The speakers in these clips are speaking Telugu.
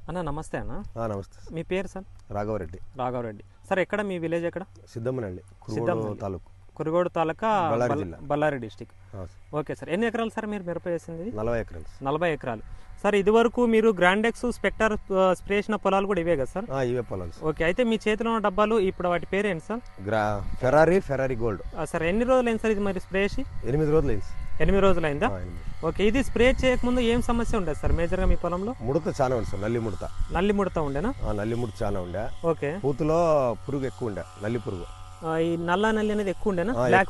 అన్న నమస్తే అన్న. నమస్తే. మీ పేరు సార్? రాఘవరెడ్డి. రాఘవరెడ్డి సార్. ఎక్కడ మీ విలేజ్? ఎక్కడ? సిద్ధమ్మనండి, కురుగోడు తాలూకా, బళ్ళారి డిస్టిక్. Okay sir. ఎన్ని ఎకరాలు సార్ మీరు మిరప వేసింది? 40 ఎకరాలు. 40 ఎకరాలు సార్. ఇది వరకు మీరు గ్రాండెక్స్, స్పెక్టర్ స్ప్రే చేసిన పొలాలు కూడా ఇవే కదా సార్? ఇవే పొలాలు. ఓకే. అయితే మీ చేతిలో ఉన్న డబ్బాలు ఇప్పుడు వాటి పేరు ఏంటి సార్? Ferrari gold. సార్ ఎన్ని రోజులు అయింది సార్ ఇది మరి స్ప్రే చేసి? 8 రోజులు అయింది. 8 రోజులు అయిందా? ఓకే. ఇది స్ప్రే చేయకముందు ఏం సమస్య ఉండేది సార్ మేజర్గా మీ పొలంలో? ముడత చాలా ఉంది సార్. నల్లి ముడత ఉండేనా? నల్లి ముడత చాలా ఉండే. ఓకే. పూతలో పురుగు ఎక్కువ ఉండే, నల్లి పురుగు. ఈ నల్లి అనేది ఎక్కువ ఉండేనా? బ్లాక్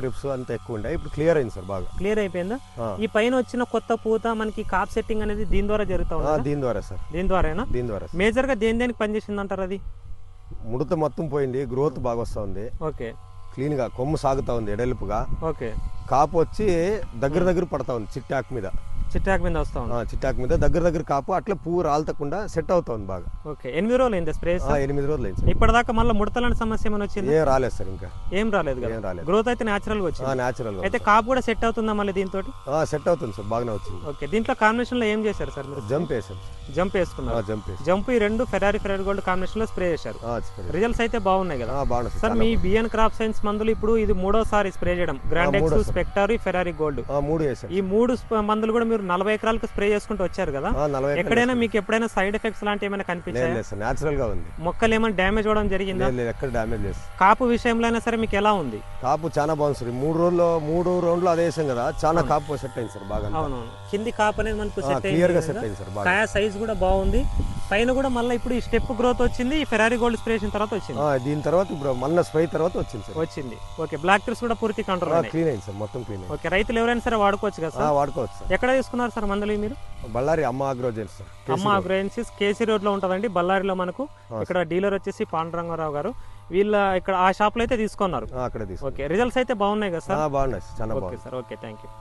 ట్రిప్స్ అంతా ఎక్కువ ఉండే. ఇప్పుడు క్లియర్ అయింది సార్, బాగా క్లియర్ అయిపోయిందా? ఈ పైన వచ్చిన కొత్త పూత మనకి కాప్ సెట్టింగ్ అనేది దీని ద్వారా జరుగుతా ఉంది? దీని ద్వారా సార్. దీని ద్వారా మేజర్ గా దేనికి పనిచేసింది అంటారు? అది ముడత మొత్తం పోయింది, గ్రోత్ బాగా వస్తా ఉంది. ఓకే. క్లీన్ గా కొమ్ము సాగుతా ఉంది ఎడల్పుగా. ఓకే. కాపు వచ్చి దగ్గర పడతా ఉంది, చిట్టాక్ మీద వస్తా ఉంది. చిట్టాక్ మీద దగ్గర కాపు అట్లా పువ్వు రాలతకుండా సెట్ అవుతా ఉంది బాగా. ఓకే. 8 రోజులు అయింది స్ప్రే? 8 రోజులు అయింది. ఇప్పటిదాకా మళ్ళీ ముడతలాంటి సమస్య ఏమైనా వచ్చింది? ఏం రాలేదు సార్, ఇంకా ఏం రాలేదు. గ్రోత్ అయితే న్యాచురల్ గా వచ్చింది. న్యాచురల్ గా. అయితే కాపు కూడా సెట్ అవుతుందా మళ్ళీ దీంతో? సెట్ అవుతుంది సార్, బాగానే వచ్చింది. ఓకే. దీంట్లో కాంబినేషన్ లో ఏం చేశారు సార్ మీరు? జంప్ వేసారు. జంప్ వేసుకున్నారు. జంప్ ఈ రెండు ఫెరారీ గోల్డ్ కాంబినేషన్ లో స్ప్రే చేశారు. రిజల్ట్స్ అయితే బాగున్నాయి కదా? బాగున్నాయి సార్. మీ బిఎన్ క్రాప్ సైన్స్ మందులు ఇప్పుడు ఇది 3వ స్ప్రే చేయడం. గ్రాండెక్స్, స్పెక్టర్, ఫెరారీ గోల్డ్, 3 వేసారు. ఈ 3 మందులు కూడా మీరు 40 ఎకరాలకు స్ప్రే చేసుకుంటూ వచ్చారు కదా? ఎక్కడైనా మీకు ఎప్పుడైనా సైడ్ ఎఫెక్ట్స్ లాంటి ఏమైనా కనిపించాయి? నేచురల్ గా ఉంది. మొక్కలు ఏమైనా డ్యామేజ్ అవడం జరిగిందా? ఎక్కడ డ్యామేజ్ లేదు. కాపు విషయంలో అయినా సరే మీకు ఎలా ఉంది? కాపు చాలా బాగుంది సార్. 3 రౌండ్లు అదే వేసాం కదా, చాలా కాపు సెట్ అయింది సార్ బాగా. అవునవును. కింది కాపు అనేది మనకు క్లియర్ గా సెట్ అయింది సార్. కాయ సైజ్ కూడా బాగుంది. పైన కూడా మళ్ళీ ఇప్పుడు ఈ స్టెప్ గ్రోత్ వచ్చింది. ఈ ఫెరారీ గోల్డ్ స్ప్రే చేసిన తర్వాత వచ్చింది. దీని తర్వాత ఇప్పుడు మన స్ప్రే తర్వాత వచ్చింది సార్. వచ్చింది. ఓకే. బ్లాక్ ట్రిప్స్ కూడా పూర్తి కంట్రోల్ క్లీన్ అయింది సార్, మొత్తం క్లీన్. ఓకే. రైతులు ఎవరైనా సరే వాడుకోవచ్చు కదా సార్? వాడుకోవచ్చు సార్. ఎక్కడ తీసుకున్నారు సార్ మందులు మీరు? బళ్ళారి అమ్మ అగ్రోజెన్స్. అమ్మ అగ్రోజెన్సీస్ కేసీ రోడ్ లో ఉంటదండి, బళ్ళారిలో. మనకు ఇక్కడ డీలర్ వచ్చేసి పాండురంగారావు గారు. వీళ్ళ ఇక్కడ ఆ షాప్ లో అయితే తీసుకున్నారు. అక్కడ. ఓకే. రిజల్ట్స్ అయితే బాగున్నాయి కదా సార్? బాగున్నాయి, చాలా బాగున్నాయి సార్. ఓకే. Thank you.